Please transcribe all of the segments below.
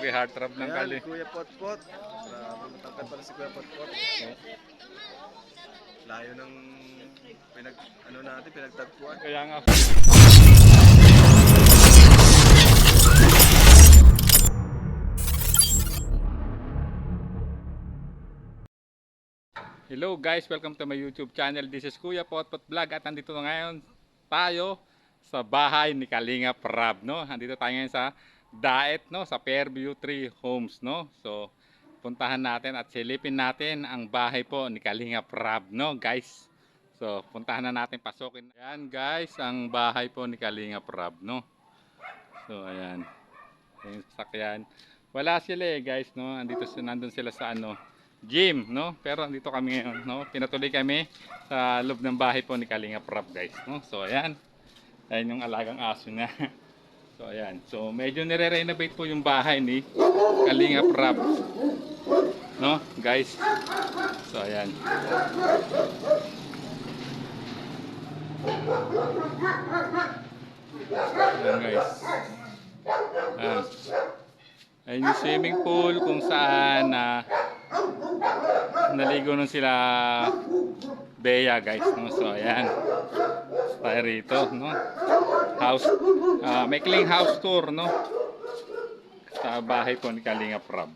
kay Heartthrob ng Kali. Ayan, Kuya Potpot. Grabe, matangkad pala si Kuya Potpot. Layo ng pinagtagpuan. Kaya nga. Hello guys, welcome to my YouTube channel. This is Kuya Potpot Vlog at nandito na ngayon tayo sa bahay ni Kalingap Rab, no? Nandito tayo ngayon sa Daet, no? Sa Fairview Tree Homes, no? So, puntahan natin at silipin natin ang bahay po ni Kalingap Rab, no, guys? So, puntahan na natin, pasukin. Ayan guys, ang bahay po ni Kalingap Rab, no? So, ayan. Yung sasakyan. Wala sila eh, guys, no? Nandun sila sa ano, gym, no? Pero andito kami ngayon, no? Pinatuloy kami sa loob ng bahay po ni Kalingap Rab, guys, no? So, ayan. Ayan yung alagang aso niya. So, ayan. So, medyo nire-renovate po yung bahay ni Kalingap Rab, no, guys? So, ayan. Ayan, guys. Ayan. Ayan yung swimming pool kung saan naligo nun sila Bea, guys, no? So ayan tayo rito, no? House, maikling house tour, no? Sa bahay po ni Kalingap Rab.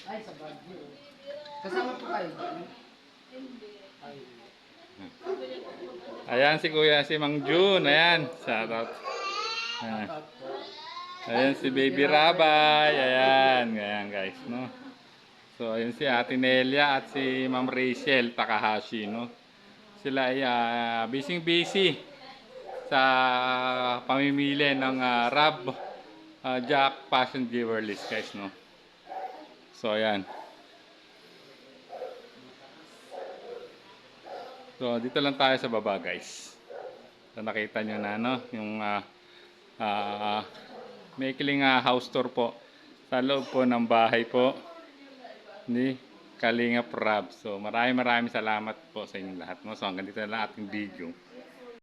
Ay, sa Baguio. Kasama po kayo? Ayan si Kuya, si Mang Jun, ayan, shout out. Ayan. Ayan si Baby Rabay, ayan guys, no? So, ayun si Ate Nelia at si Ma'am Rachel Takahashi, no? Sila ay busy sa pamimili ng Rab Jack Passion Giver List, guys, no? So, ayan. So, dito lang tayo sa baba, guys. So, nakita nyo na, no? Yung maikling house tour po sa loob po ng bahay po ni Kalingap Rab. So maraming salamat po sa inyong lahat, no? So hanggang dito na lang ating video.